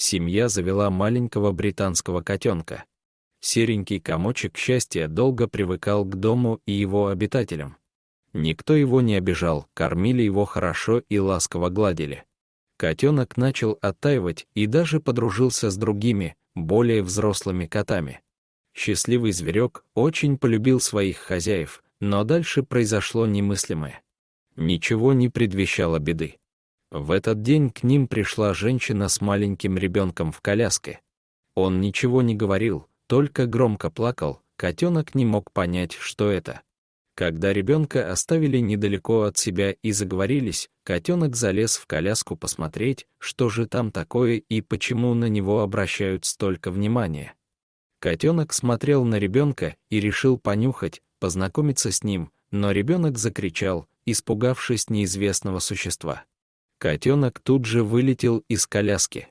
Семья завела маленького британского котенка. Серенький комочек счастья долго привыкал к дому и его обитателям. Никто его не обижал, кормили его хорошо и ласково гладили. Котенок начал оттаивать и даже подружился с другими, более взрослыми котами. Счастливый зверек очень полюбил своих хозяев, но дальше произошло немыслимое. Ничего не предвещало беды. В этот день к ним пришла женщина с маленьким ребенком в коляске. Он ничего не говорил, только громко плакал, котенок не мог понять, что это. Когда ребенка оставили недалеко от себя и заговорились, котенок залез в коляску посмотреть, что же там такое и почему на него обращают столько внимания. Котенок смотрел на ребенка и решил понюхать, познакомиться с ним, но ребенок закричал, испугавшись неизвестного существа. Котенок тут же вылетел из коляски.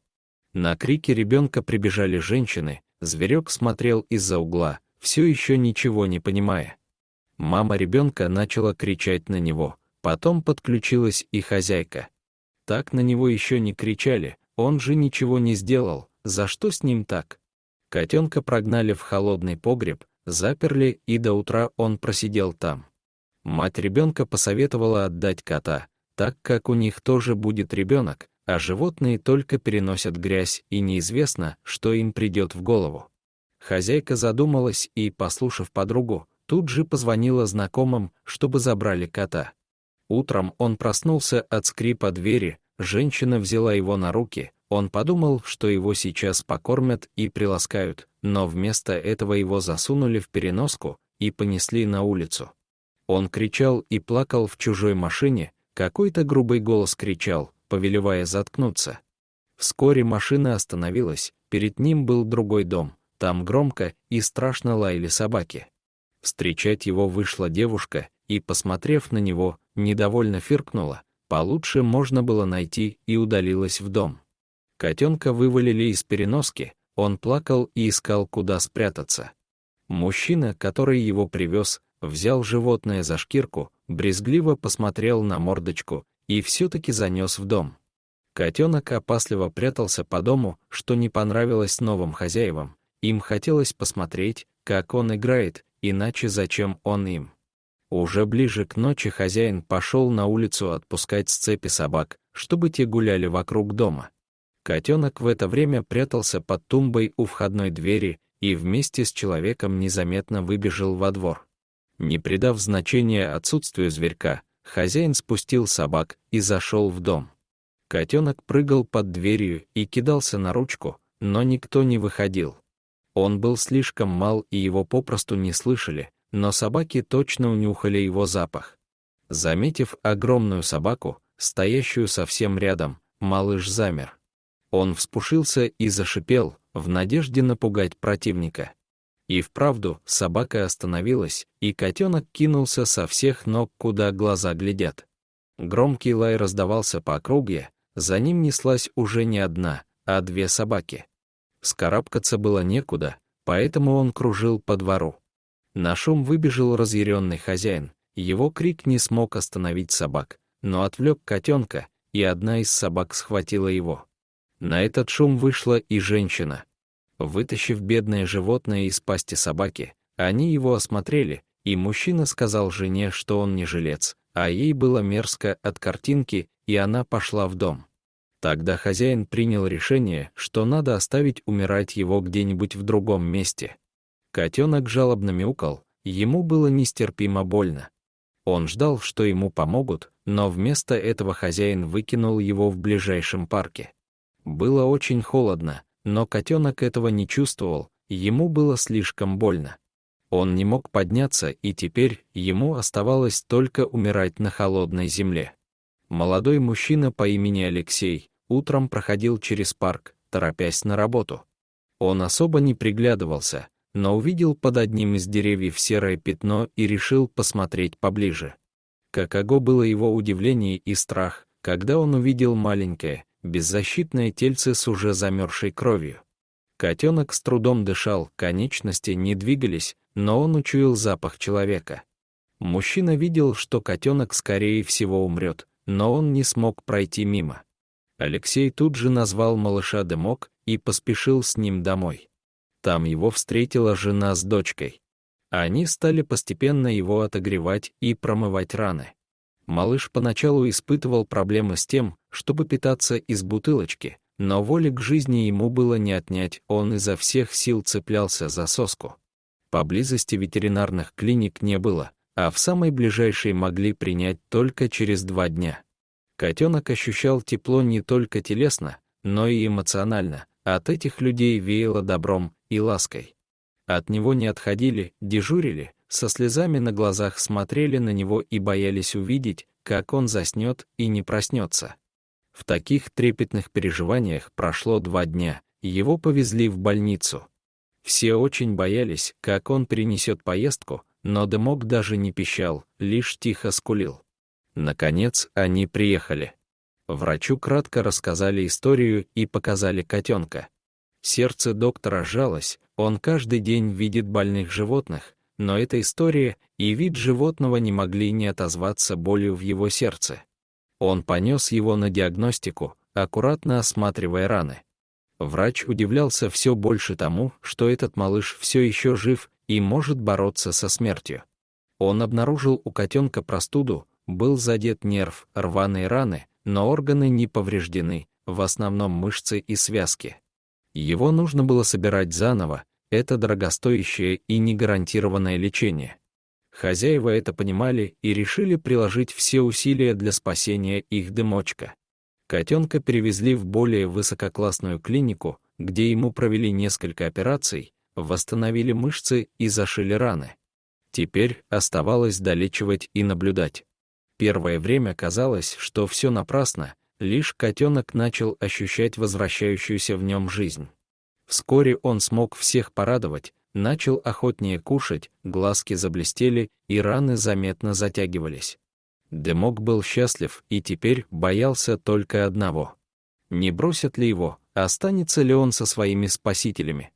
На крики ребенка прибежали женщины, зверек смотрел из-за угла, все еще ничего не понимая. Мама ребенка начала кричать на него, потом подключилась и хозяйка. Так на него еще не кричали, он же ничего не сделал, за что с ним так? Котенка прогнали в холодный погреб, заперли, и до утра он просидел там. Мать ребенка посоветовала отдать кота, так как у них тоже будет ребенок, а животные только переносят грязь, и неизвестно, что им придет в голову. Хозяйка задумалась и, послушав подругу, тут же позвонила знакомым, чтобы забрали кота. Утром он проснулся от скрипа двери, женщина взяла его на руки, он подумал, что его сейчас покормят и приласкают, но вместо этого его засунули в переноску и понесли на улицу. Он кричал и плакал в чужой машине, какой-то грубый голос кричал, повелевая заткнуться. Вскоре машина остановилась, перед ним был другой дом, там громко и страшно лаяли собаки. Встречать его вышла девушка и, посмотрев на него, недовольно фыркнула, получше можно было найти, и удалилась в дом. Котенка вывалили из переноски, он плакал и искал, куда спрятаться. Мужчина, который его привез, взял животное за шкирку, брезгливо посмотрел на мордочку и все-таки занес в дом. Котенок опасливо прятался по дому, что не понравилось новым хозяевам, им хотелось посмотреть, как он играет, иначе зачем он им? Уже ближе к ночи хозяин пошел на улицу отпускать с цепи собак, чтобы те гуляли вокруг дома. Котенок в это время прятался под тумбой у входной двери и вместе с человеком незаметно выбежал во двор. Не придав значения отсутствию зверька, хозяин спустил собак и зашел в дом. Котенок прыгал под дверью и кидался на ручку, но никто не выходил. Он был слишком мал и его попросту не слышали, но собаки точно унюхали его запах. Заметив огромную собаку, стоящую совсем рядом, малыш замер. Он вспушился и зашипел, в надежде напугать противника. И вправду, собака остановилась, и котенок кинулся со всех ног, куда глаза глядят. Громкий лай раздавался по округе, за ним неслась уже не одна, а две собаки. Вскарабкаться было некуда, поэтому он кружил по двору. На шум выбежал разъяренный хозяин, его крик не смог остановить собак, но отвлек котенка, и одна из собак схватила его. На этот шум вышла и женщина. Вытащив бедное животное из пасти собаки, они его осмотрели, и мужчина сказал жене, что он не жилец, а ей было мерзко от картинки, и она пошла в дом. Тогда хозяин принял решение, что надо оставить умирать его где-нибудь в другом месте. Котенок жалобно мяукал, ему было нестерпимо больно. Он ждал, что ему помогут, но вместо этого хозяин выкинул его в ближайшем парке. Было очень холодно, но котенок этого не чувствовал, ему было слишком больно. Он не мог подняться, и теперь ему оставалось только умирать на холодной земле. Молодой мужчина по имени Алексей утром проходил через парк, торопясь на работу. Он особо не приглядывался, но увидел под одним из деревьев серое пятно и решил посмотреть поближе. Каково было его удивление и страх, когда он увидел маленькое, беззащитное тельце с уже замерзшей кровью. Котенок с трудом дышал, конечности не двигались, но он учуял запах человека. Мужчина видел, что котенок скорее всего умрет, но он не смог пройти мимо. Алексей тут же назвал малыша Дымок и поспешил с ним домой. Там его встретила жена с дочкой. Они стали постепенно его отогревать и промывать раны. Малыш поначалу испытывал проблемы с тем, чтобы питаться из бутылочки, но воли к жизни ему было не отнять, он изо всех сил цеплялся за соску. Поблизости ветеринарных клиник не было, а в самой ближайшей могли принять только через 2 дня. Котенок ощущал тепло не только телесно, но и эмоционально, от этих людей веяло добром и лаской. От него не отходили, дежурили, со слезами на глазах смотрели на него и боялись увидеть, как он заснет и не проснется. В таких трепетных переживаниях прошло 2 дня, его повезли в больницу. Все очень боялись, как он перенесет поездку, но Дымок даже не пищал, лишь тихо скулил. Наконец, они приехали. Врачу кратко рассказали историю и показали котенка. Сердце доктора сжалось, он каждый день видит больных животных, но эта история и вид животного не могли не отозваться болью в его сердце. Он понес его на диагностику, аккуратно осматривая раны. Врач удивлялся все больше тому, что этот малыш все еще жив и может бороться со смертью. Он обнаружил у котенка простуду, был задет нерв, рваные раны, но органы не повреждены, в основном мышцы и связки. Его нужно было собирать заново, это дорогостоящее и негарантированное лечение. Хозяева это понимали и решили приложить все усилия для спасения их Дымочка. Котенка перевезли в более высококлассную клинику, где ему провели несколько операций, восстановили мышцы и зашили раны. Теперь оставалось долечивать и наблюдать. Первое время казалось, что все напрасно, лишь котенок начал ощущать возвращающуюся в нем жизнь. Вскоре он смог всех порадовать, начал охотнее кушать, глазки заблестели и раны заметно затягивались. Дымок был счастлив и теперь боялся только одного. Не бросят ли его, останется ли он со своими спасителями?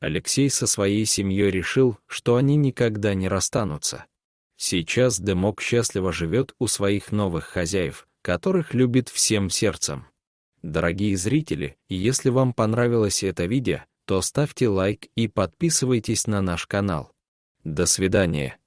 Алексей со своей семьей решил, что они никогда не расстанутся. Сейчас Дымок счастливо живет у своих новых хозяев, которых любит всем сердцем. Дорогие зрители, если вам понравилось это видео, то ставьте лайк и подписывайтесь на наш канал. До свидания.